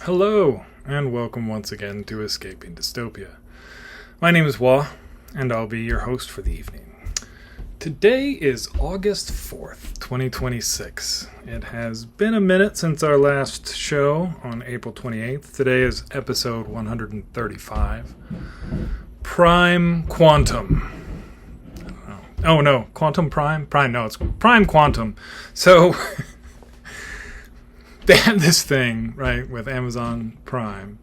Hello, and welcome once again to Escaping Dystopia. My name is Wah, and I'll be your host for the evening. Today is August 4th, 2026. It has been a minute since our last show on April 28th. Today is episode 135. Prime Quantum. Oh no, Quantum Prime? Prime, no, it's Prime Quantum. So... they have this thing, right, with Amazon Prime,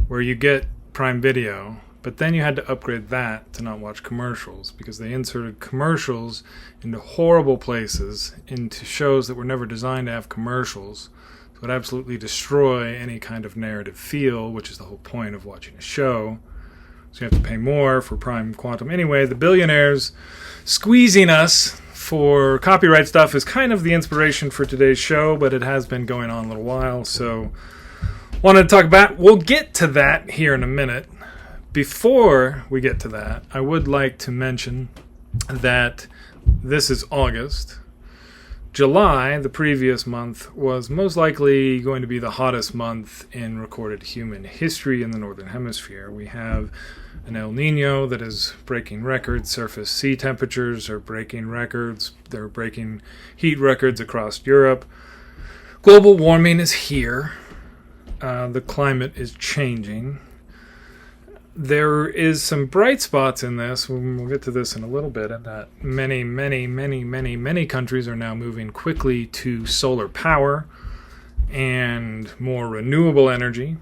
where you get Prime Video, but then you had to upgrade that to not watch commercials, because they inserted commercials into horrible places, into shows that were never designed to have commercials. So it would absolutely destroy any kind of narrative feel, which is the whole point of watching a show. So you have to pay more for Prime Quantum. Anyway, the billionaires squeezing us for copyright stuff is kind of the inspiration for today's show, but it has been going on a little while, so wanted to talk about. We'll get to that here in a minute. Before we get to that, I would like to mention that this is August. July, the previous month, was most likely going to be the hottest month in recorded human history in the Northern Hemisphere. We have an El Nino that is breaking records. Surface sea temperatures are breaking records. They're breaking heat records across Europe. Global warming is here. The climate is changing. There is some bright spots in this. We'll get to this in a little bit, and that many countries are now moving quickly to solar power and more renewable energy.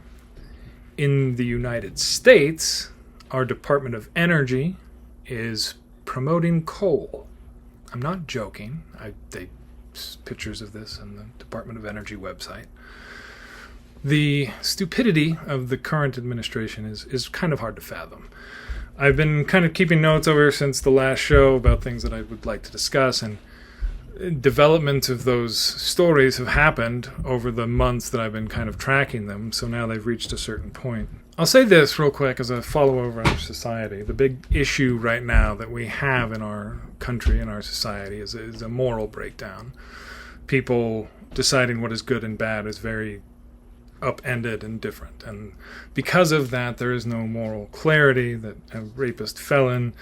In the United States, our Department of Energy is promoting coal. I'm not joking. They pictures of this on the Department of Energy website. The stupidity of the current administration is kind of hard to fathom. I've been kind of keeping notes over since the last show about things that I would like to discuss, and development of those stories have happened over the months that I've been kind of tracking them, so now they've reached a certain point. I'll say this real quick as a follow-over on our society. The big issue right now that we have in our country, in our society, is a moral breakdown. People deciding what is good and bad is very upended and different, and because of that there is no moral clarity. That a rapist felon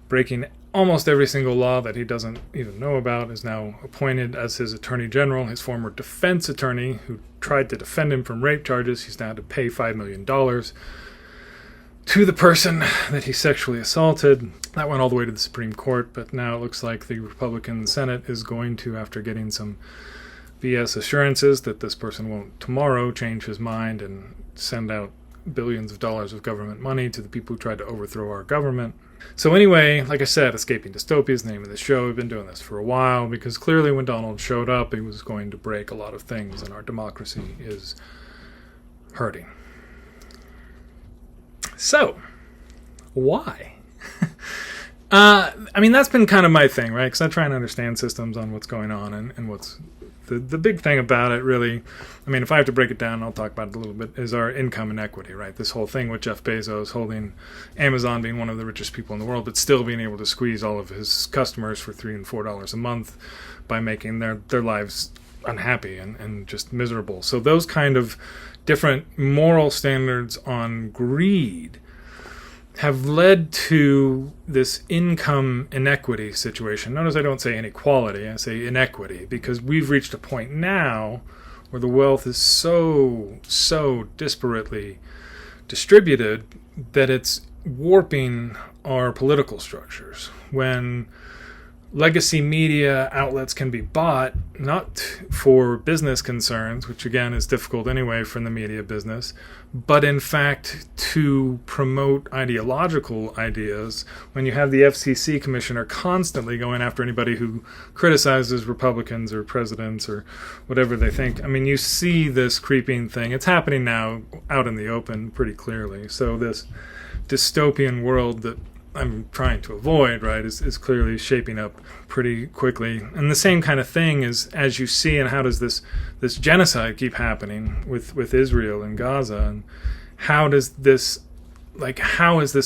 breaking almost every single law that he doesn't even know about is now appointed as his attorney general. His former defense attorney, who tried to defend him from rape charges, he's now to pay $5 million to the person that he sexually assaulted. That went all the way to the Supreme Court, but now it looks like the Republican Senate is going to, after getting some BS assurances that this person won't tomorrow change his mind and send out billions of dollars of government money to the people who tried to overthrow our government. So anyway, like I said, Escaping Dystopia is the name of the show. We've been doing this for a while because clearly when Donald showed up, he was going to break a lot of things, and our democracy is hurting. So, why? That's been kind of my thing, right? Because I try and understand systems on what's going on and what's... The big thing about it, really, if I have to break it down, I'll talk about it a little bit, is our income inequity, right? This whole thing with Jeff Bezos holding Amazon being one of the richest people in the world, but still being able to squeeze all of his customers for $3 and $4 a month by making their lives unhappy and just miserable. So those kind of different moral standards on greed have led to this income inequity situation. Notice I don't say inequality, I say inequity, because we've reached a point now where the wealth is so disparately distributed that it's warping our political structures. When legacy media outlets can be bought, not for business concerns, which again is difficult anyway from the media business, but in fact to promote ideological ideas. When you have the FCC commissioner constantly going after anybody who criticizes Republicans or presidents or whatever they think, you see this creeping thing. It's happening now out in the open pretty clearly. So this dystopian world that I'm trying to avoid, right, is clearly shaping up pretty quickly. And the same kind of thing is, as you see, and how does this genocide keep happening with Israel and Gaza, and how is this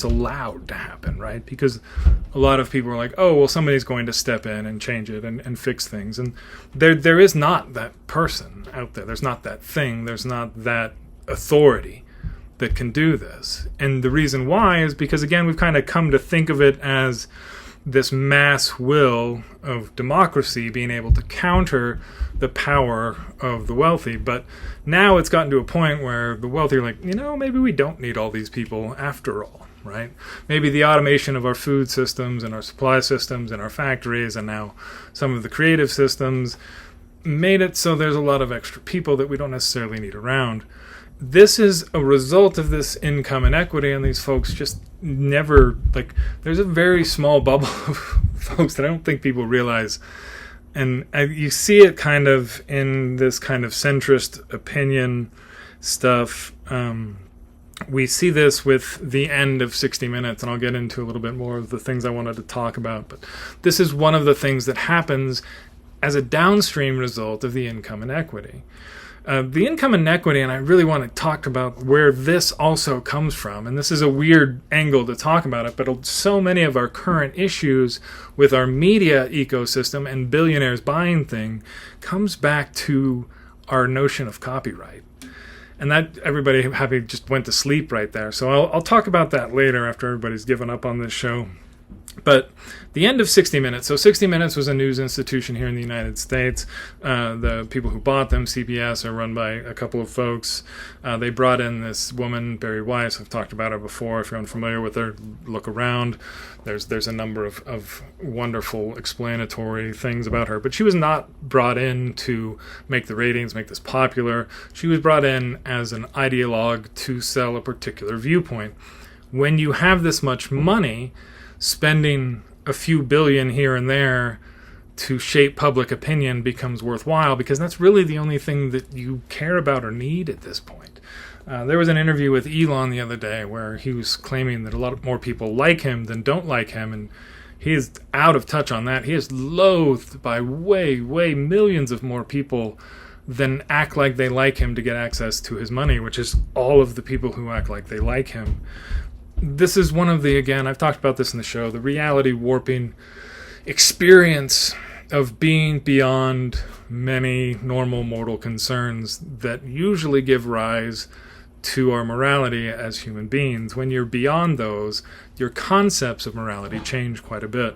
allowed to happen, right? Because a lot of people are like, oh, well, somebody's going to step in and change it and fix things. And there is not that person out there. There's not that thing. There's not that authority that can do this. And the reason why is because, again, we've kind of come to think of it as this mass will of democracy being able to counter the power of the wealthy. But now it's gotten to a point where the wealthy are like, maybe we don't need all these people after all, right? Maybe the automation of our food systems and our supply systems and our factories and now some of the creative systems made it so there's a lot of extra people that we don't necessarily need around. This is a result of this income inequity, and these folks just never, there's a very small bubble of folks that I don't think people realize. And you see it kind of in this kind of centrist opinion stuff. We see this with the end of 60 Minutes, and I'll get into a little bit more of the things I wanted to talk about. But this is one of the things that happens as a downstream result of the income inequity. The income inequity, and I really want to talk about where this also comes from, and this is a weird angle to talk about it, but so many of our current issues with our media ecosystem and billionaires buying thing comes back to our notion of copyright. And that everybody happy just went to sleep right there. So I'll talk about that later after everybody's given up on this show. But the end of 60 Minutes. So 60 Minutes was a news institution here in the United States. The people who bought them, CBS, are run by a couple of folks. They brought in this woman, Barry Weiss. I've talked about her before. If you're unfamiliar with her, look around. There's a number of wonderful explanatory things about her. But she was not brought in to make the ratings, make this popular. She was brought in as an ideologue to sell a particular viewpoint. When you have this much money, spending a few billion here and there to shape public opinion becomes worthwhile, because that's really the only thing that you care about or need at this point. There was an interview with Elon the other day where he was claiming that a lot more people like him than don't like him, and he is out of touch on that. He is loathed by way millions of more people than act like they like him to get access to his money, which is all of the people who act like they like him. This is one of the, again, I've talked about this in the show, the reality warping experience of being beyond many normal mortal concerns that usually give rise to our morality as human beings. When you're beyond those, your concepts of morality change quite a bit.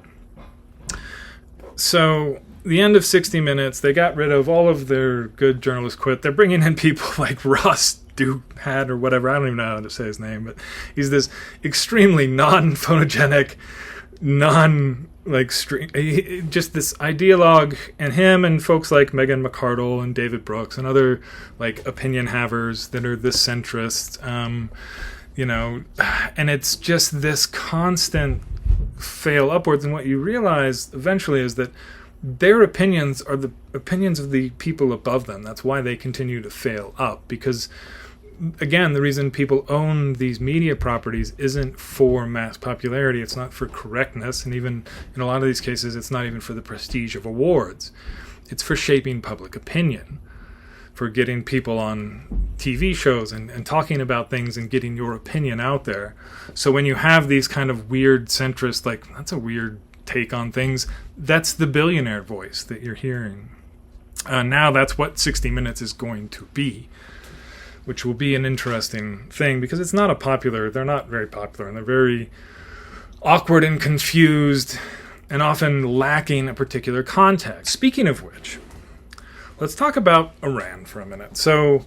So, the end of 60 Minutes, they got rid of all of their good journalists quit. They're bringing in people like Ross Douthat or whatever. I don't even know how to say his name, but he's this extremely non-photogenic, just this ideologue, and him and folks like Meghan McCardle and David Brooks and other opinion havers that are this centrist, and it's just this constant fail upwards. And what you realize eventually is that their opinions are the opinions of the people above them. That's why they continue to fail up, because again, the reason people own these media properties isn't for mass popularity. It's not for correctness, and even in a lot of these cases, it's not even for the prestige of awards. It's for shaping public opinion, for getting people on TV shows and talking about things and getting your opinion out there. So when you have these kind of weird centrist, that's a weird take on things, that's the billionaire voice that you're hearing. Now that's what 60 Minutes is going to be, which will be an interesting thing, because it's not they're not very popular, and they're very awkward and confused and often lacking a particular context. Speaking of which, let's talk about Iran for a minute. So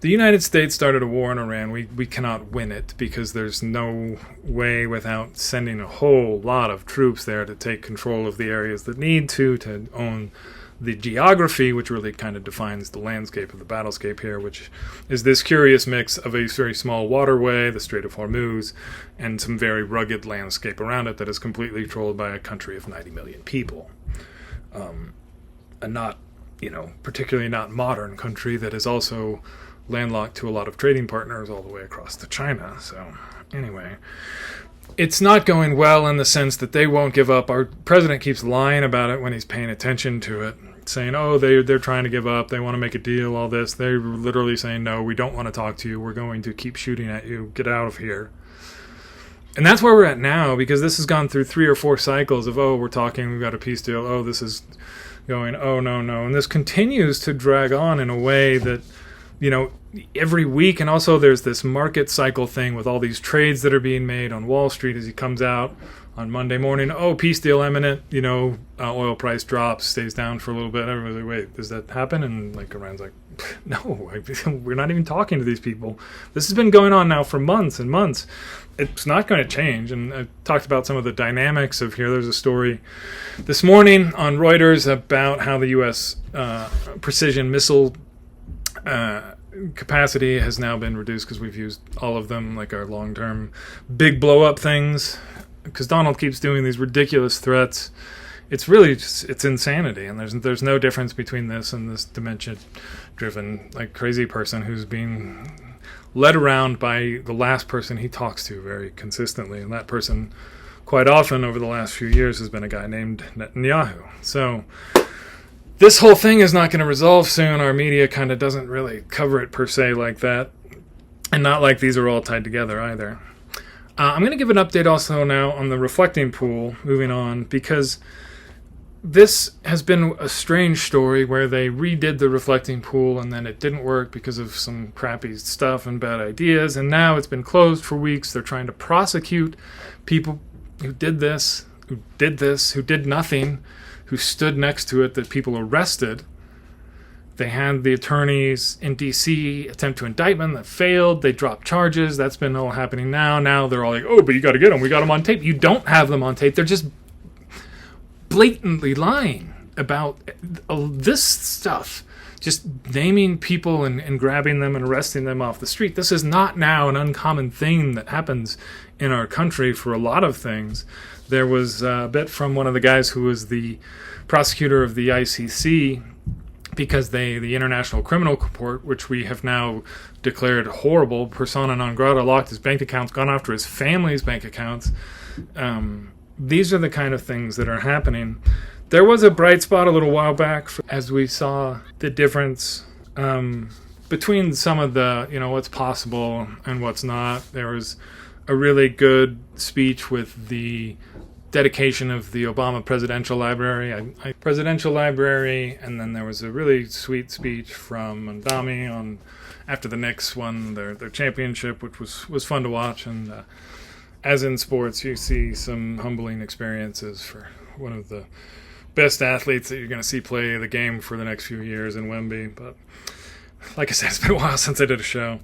the United States started a war in Iran. We cannot win it, because there's no way without sending a whole lot of troops there to take control of the areas that need to own the geography, which really kind of defines the landscape of the battlescape here, which is this curious mix of a very small waterway, the Strait of Hormuz, and some very rugged landscape around it that is completely controlled by a country of 90 million people. A not, particularly not modern country that is also landlocked to a lot of trading partners all the way across to China. So anyway, it's not going well in the sense that they won't give up. Our president keeps lying about it when he's paying attention to it, saying, they're trying to give up, they want to make a deal, all this. They're literally saying, no, we don't want to talk to you, we're going to keep shooting at you, get out of here. And that's where we're at now, because this has gone through 3 or 4 cycles of, we're talking, we've got a peace deal, this is going, no. And this continues to drag on in a way that every week. And also there's this market cycle thing with all these trades that are being made on Wall Street as he comes out on Monday morning. Oh, peace deal imminent. Oil price drops, stays down for a little bit. Everybody's like, wait, does that happen? And like Iran's like, no, we're not even talking to these people. This has been going on now for months and months. It's not going to change. And I talked about some of the dynamics of here. There's a story this morning on Reuters about how the U.S. Precision missile capacity has now been reduced because we've used all of them, like our long-term big blow-up things. Because Donald keeps doing these ridiculous threats. It's really it's insanity, and there's no difference between this and this dementia-driven, like, crazy person who's being led around by the last person he talks to very consistently, and that person, quite often over the last few years, has been a guy named Netanyahu. So this whole thing is not going to resolve soon. Our media kind of doesn't really cover it per se like that, and not like these are all tied together either. I'm going to give an update also now on the reflecting pool, moving on, because this has been a strange story where they redid the reflecting pool and then it didn't work because of some crappy stuff and bad ideas, and now it's been closed for weeks. They're trying to prosecute people who did this, who did nothing, who stood next to it, that people arrested. They had the attorneys in D.C. attempt to indictment that failed. They dropped charges. That's been all happening now. Now they're all like, oh, but you got to get them. We got them on tape. You don't have them on tape. They're just blatantly lying about this stuff. Just naming people and grabbing them and arresting them off the street. This is not now an uncommon thing that happens in our country for a lot of things. There was a bit from one of the guys who was the prosecutor of the ICC, because the International Criminal Court, which we have now declared horrible, persona non grata, locked his bank accounts, gone after his family's bank accounts. These are the kind of things that are happening. There was a bright spot a little while back as we saw the difference between some of the, what's possible and what's not. There was a really good speech with the dedication of the Obama Presidential Library, and then there was a really sweet speech from Mandami on after the Knicks won their championship, which was fun to watch. And as in sports, you see some humbling experiences for one of the best athletes that you're going to see play the game for the next few years in Wemby. But like I said, it's been a while since I did a show.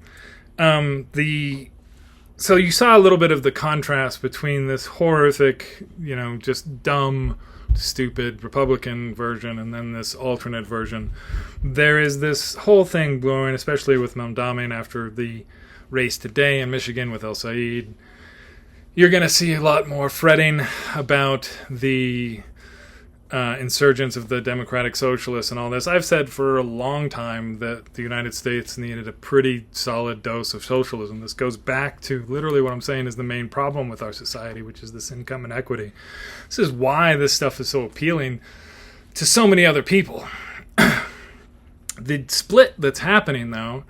So you saw a little bit of the contrast between this horrific, just dumb, stupid Republican version and then this alternate version. There is this whole thing blowing, especially with Mamdani after the race today in Michigan with El Said. You're going to see a lot more fretting about the insurgents of the Democratic Socialists and all this. I've said for a long time that the United States needed a pretty solid dose of socialism. This goes back to literally what I'm saying is the main problem with our society, which is this income inequity. This is why this stuff is so appealing to so many other people. The split that's happening, though,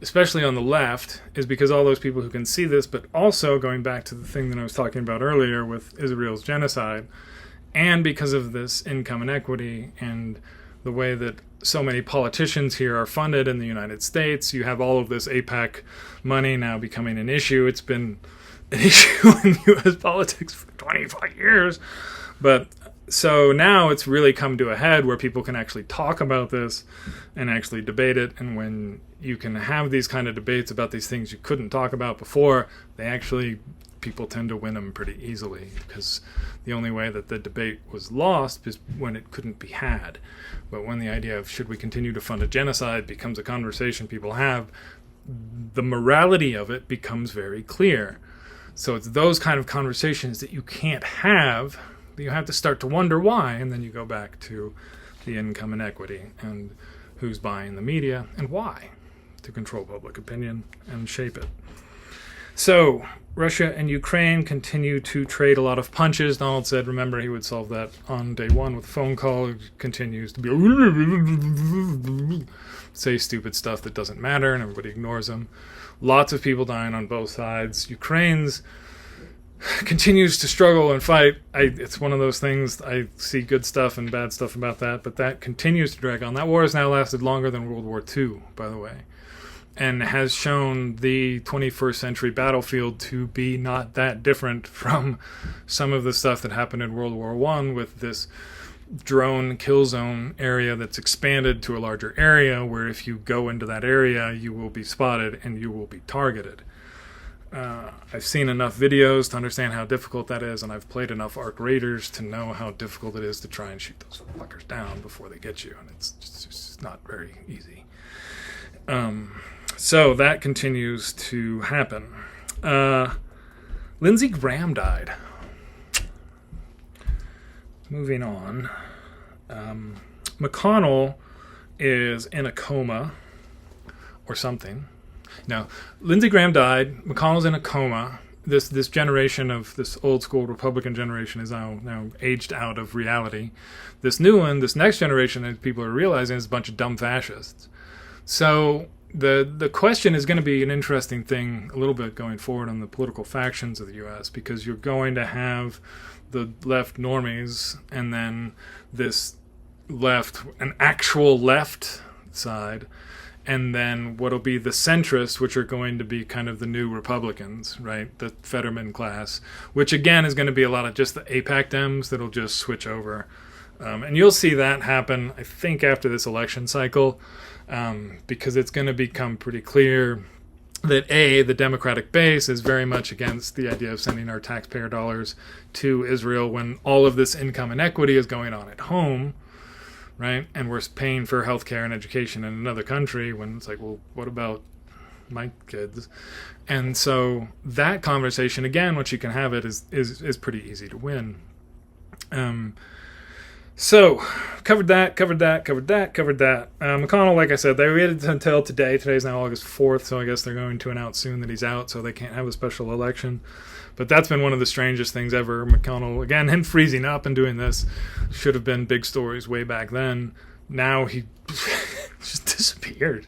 especially on the left, is because all those people who can see this, but also going back to the thing that I was talking about earlier with Israel's genocide, and because of this income inequity and the way that so many politicians here are funded in the United States, you have all of this AIPAC money now becoming an issue. It's been an issue in U.S. politics for 25 years. But so now it's really come to a head where people can actually talk about this and actually debate it. And when you can have these kind of debates about these things you couldn't talk about before, people tend to win them pretty easily, because the only way that the debate was lost is when it couldn't be had. But when the idea of should we continue to fund a genocide becomes a conversation people have, the morality of it becomes very clear. So it's those kind of conversations that you can't have, that you have to start to wonder why, and then you go back to the income inequity and who's buying the media and why, to control public opinion and shape it. So Russia and Ukraine continue to trade a lot of punches. Donald said, remember, he would solve that on day one with a phone call. He continues to say stupid stuff that doesn't matter, and everybody ignores him. Lots of people dying on both sides. Ukraine's continues to struggle and fight. It's one of those things, I see good stuff and bad stuff about that, but that continues to drag on. That war has now lasted longer than World War II, by the way, and has shown the 21st century battlefield to be not that different from some of the stuff that happened in World War I, with this drone kill zone area that's expanded to a larger area, where if you go into that area, you will be spotted and you will be targeted. I've seen enough videos to understand how difficult that is, and I've played enough Arc Raiders to know how difficult it is to try and shoot those fuckers down before they get you, and it's just not very easy. So that continues to happen. Lindsey Graham died. Moving on. McConnell is in a coma or something. No, Lindsey Graham died. McConnell's in a coma. This generation of this old school Republican generation is now aged out of reality. This new one, this next generation, as people are realizing, is a bunch of dumb fascists. So the question is going to be an interesting thing a little bit going forward on the political factions of the U.S., because you're going to have the left normies and then this left, an actual left side, and then what'll be the centrists, which are going to be kind of the new Republicans, right? The Fetterman class, which again is going to be a lot of just the AIPAC Dems that'll just switch over. And you'll see that happen, I think, after this election cycle, because it's going to become pretty clear that the Democratic base is very much against the idea of sending our taxpayer dollars to Israel when all of this income inequity is going on at home, right? And we're paying for healthcare and education in another country, when it's like, well, what about my kids? And so that conversation, again, once you can have it, is pretty easy to win. So, covered that. McConnell, like I said, they waited until today. Today's now August 4th, so I guess they're going to announce soon that he's out, so they can't have a special election. But that's been one of the strangest things ever. McConnell, again, him freezing up and doing this should have been big stories way back then. Now he just disappeared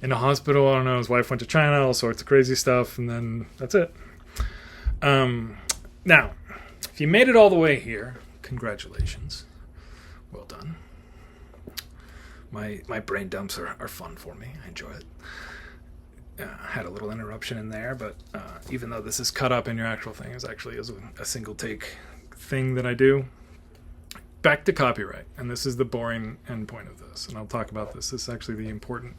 in a hospital. I don't know, his wife went to China, all sorts of crazy stuff, and then that's it. Now, if you made it all the way here, congratulations. Well done. My brain dumps are fun for me. I enjoy it. Had a little interruption in there, but even though this is cut up in your actual thing, it actually is a single take thing that I do. Back to copyright, and this is the boring end point of this, and I'll talk about this. This is actually the important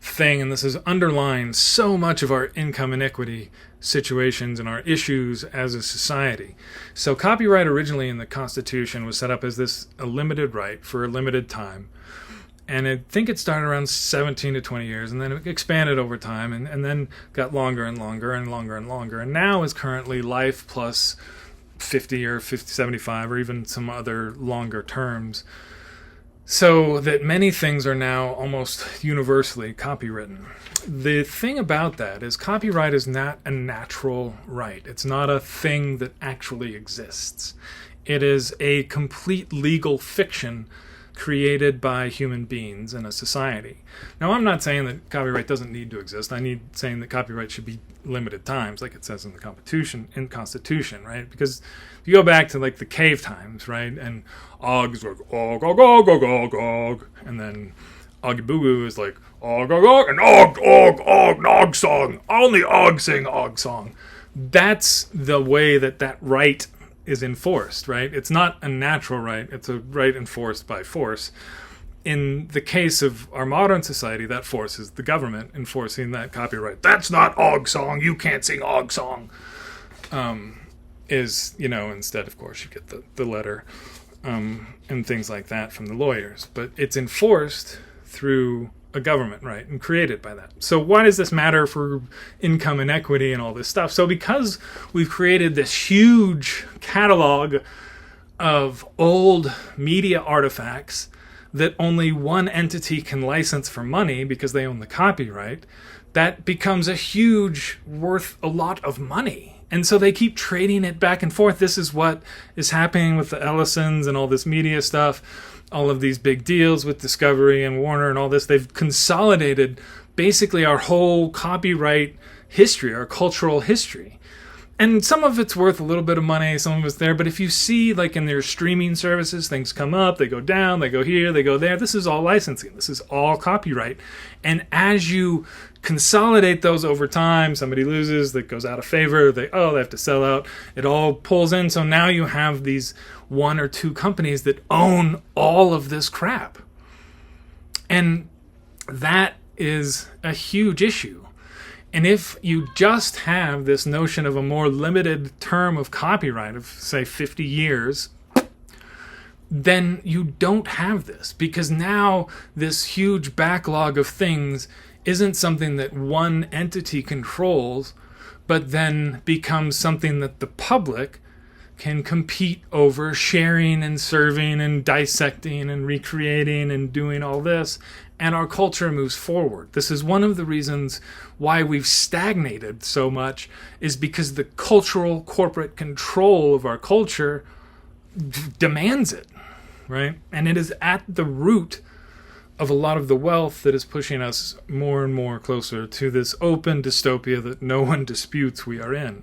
thing, and this is underlying so much of our income inequity situations and our issues as a society. So copyright originally in the Constitution was set up as a limited right for a limited time. And I think it started around 17 to 20 years, and then it expanded over time, and then got longer and longer and longer and longer. And now is currently life plus 50 or 50, 75, or even some other longer terms. So that many things are now almost universally copywritten. The thing about that is copyright is not a natural right. It's not a thing that actually exists. It is a complete legal fiction created by human beings in a society. Now, I'm not saying that copyright doesn't need to exist. Saying that copyright should be limited times, like it says in the Constitution, right? Because if you go back to like the cave times, right, and Og's like og og og og og og, and then Oggy Boo Boo is like og og og and og og song. Only Og sing Og song. That's the way that right is enforced, right? It's not a natural right. It's a right enforced by force. In the case of our modern society, that force is the government enforcing that copyright. That's not Og song. You can't sing Og song. Instead, of course, you get the letter and things like that from the lawyers. But it's enforced through a government, right, and created by that. So why does this matter for income inequity and all this stuff? So because we've created this huge catalog of old media artifacts that only one entity can license for money because they own the copyright, that becomes worth a lot of money. And so they keep trading it back and forth. This is what is happening with the Ellisons and all this media stuff. All of these big deals with Discovery and Warner and all this, they've consolidated basically our whole copyright history, our cultural history. And some of it's worth a little bit of money, some of it's there. But if you see, like in their streaming services, things come up, they go down, they go here, they go there. This is all licensing. This is all copyright. And as you consolidate those over time, somebody loses, that goes out of favor, they have to sell out. It all pulls in. So now you have these 1 or 2 companies that own all of this crap. And that is a huge issue. And if you just have this notion of a more limited term of copyright of, say, 50 years, then you don't have this. Because now this huge backlog of things isn't something that one entity controls, but then becomes something that the public can compete over, sharing and serving and dissecting and recreating and doing all this, and our culture moves forward. This is one of the reasons why we've stagnated so much, is because the cultural corporate control of our culture demands it, right? And it is at the root of a lot of the wealth that is pushing us more and more closer to this open dystopia that no one disputes we are in.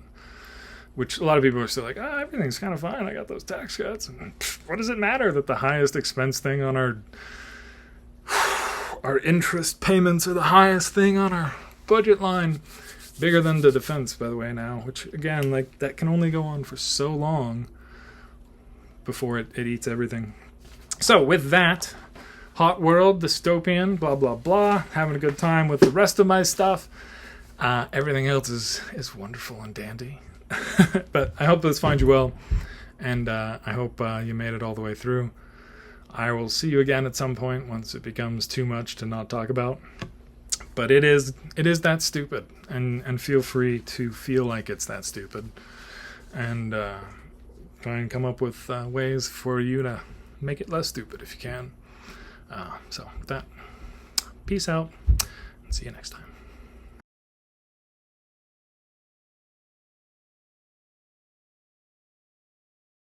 Which a lot of people are still like, everything's kind of fine. I got those tax cuts. And what does it matter that the highest expense thing on our interest payments are the highest thing on our budget line? Bigger than the defense, by the way, now. Which, again, like that can only go on for so long before it eats everything. So with that, hot world, dystopian, blah, blah, blah, having a good time with the rest of my stuff. Everything else is wonderful and dandy. But I hope this finds you well, and I hope you made it all the way through. I will see you again at some point once it becomes too much to not talk about. But it is that stupid, and feel free to feel like it's that stupid, and try and come up with ways for you to make it less stupid if you can. So with that, peace out, and see you next time.